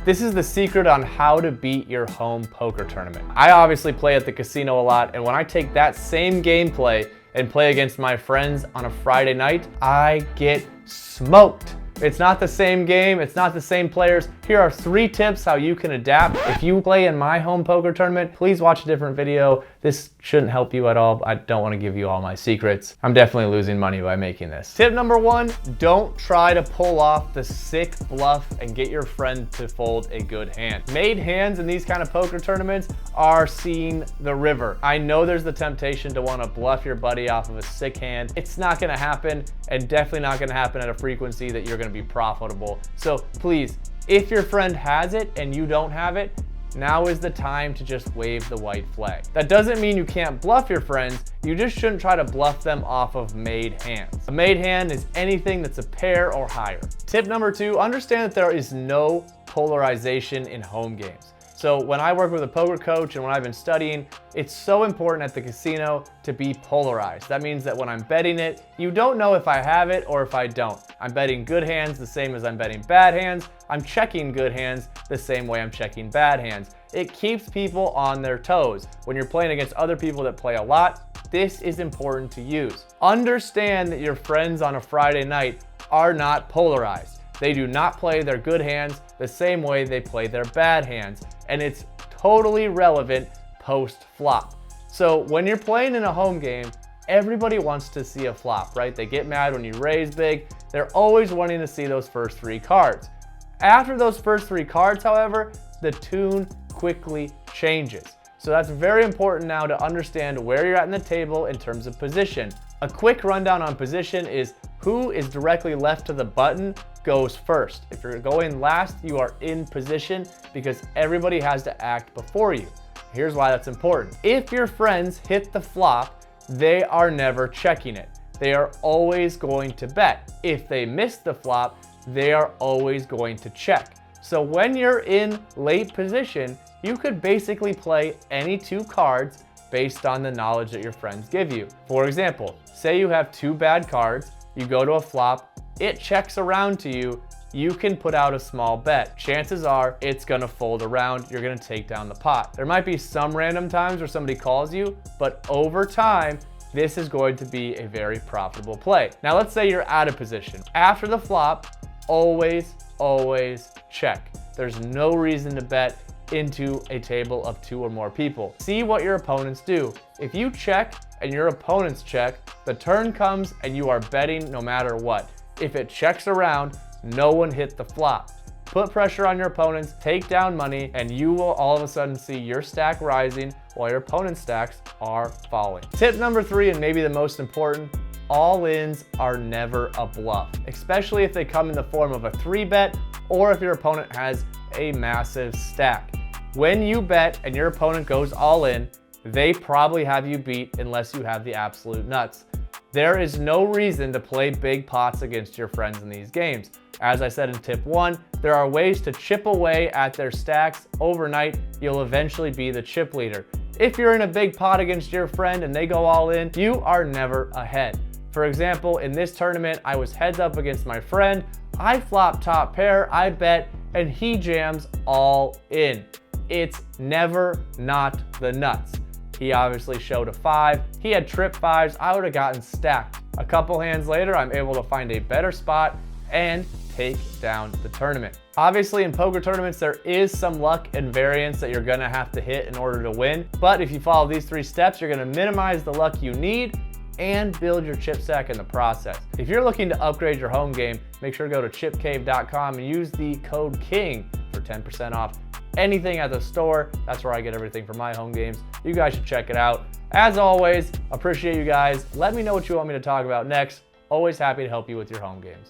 This is the secret on how to beat your home poker tournament. I obviously play at the casino a lot, and when I take that same gameplay and play against my friends on a Friday night, I get smoked. It's not the same game, it's not the same players. Here are 3 tips how you can adapt. If you play in my home poker tournament, please watch a different video. This shouldn't help you at all. I don't want to give you all my secrets. I'm definitely losing money by making this. Tip number 1, don't try to pull off the sick bluff and get your friend to fold a good hand. Made hands in these kind of poker tournaments are seeing the river. I know there's the temptation to want to bluff your buddy off of a sick hand. It's not going to happen, and definitely not going to happen at a frequency that you're going to be profitable. So please, if your friend has it and you don't have it, now is the time to just wave the white flag. That doesn't mean you can't bluff your friends, you just shouldn't try to bluff them off of made hands. A made hand is anything that's a pair or higher. Tip number 2, understand that there is no polarization in home games. So when I work with a poker coach and when I've been studying, it's so important at the casino to be polarized. That means that when I'm betting it, you don't know if I have it or if I don't. I'm betting good hands the same as I'm betting bad hands. I'm checking good hands the same way I'm checking bad hands. It keeps people on their toes. When you're playing against other people that play a lot, this is important to use. Understand that your friends on a Friday night are not polarized. They do not play their good hands the same way they play their bad hands, and it's totally relevant post-flop. So when you're playing in a home game, everybody wants to see a flop, right? They get mad when you raise big. They're always wanting to see those first 3 cards. After those first 3 cards, however, the tune quickly changes. So that's very important now to understand where you're at in the table in terms of position. A quick rundown on position is who is directly left to the button goes first. If you're going last, you are in position because everybody has to act before you. Here's why that's important. If your friends hit the flop, they are never checking it. They are always going to bet. If they miss the flop, they are always going to check. So when you're in late position, you could basically play any 2 cards based on the knowledge that your friends give you. For example, say you have 2 bad cards, you go to a flop, it checks around to you, you can put out a small bet. Chances are it's gonna fold around, you're gonna take down the pot. There might be some random times where somebody calls you, but over time, this is going to be a very profitable play. Now let's say you're out of position. After the flop, always check. There's no reason to bet into a table of 2 or more people. See what your opponents do. If you check and your opponents check, the turn comes and you are betting no matter what. If it checks around, no one hit the flop. Put pressure on your opponents, take down money, and you will all of a sudden see your stack rising while your opponent's stacks are falling. Tip number 3, and maybe the most important, all-ins are never a bluff, especially if they come in the form of a 3-bet or if your opponent has a massive stack. When you bet and your opponent goes all in, they probably have you beat unless you have the absolute nuts. There is no reason to play big pots against your friends in these games. As I said in tip 1, there are ways to chip away at their stacks. Overnight, you'll eventually be the chip leader. If you're in a big pot against your friend and they go all in, you are never ahead. For example, in this tournament, I was heads up against my friend. I flop top pair, I bet, and he jams all in. It's never not the nuts. He obviously showed a 5. He had trip 5s. I would have gotten stacked. A couple hands later, I'm able to find a better spot and take down the tournament. Obviously, in poker tournaments, there is some luck and variance that you're gonna have to hit in order to win. But if you follow these 3 steps, you're gonna minimize the luck you need and build your chip stack in the process. If you're looking to upgrade your home game, make sure to go to chipcave.com and use the code KING for 10% off anything at the store. That's where I get everything for my home games. You guys should check it out. As always, appreciate you guys. Let me know what you want me to talk about next. Always happy to help you with your home games.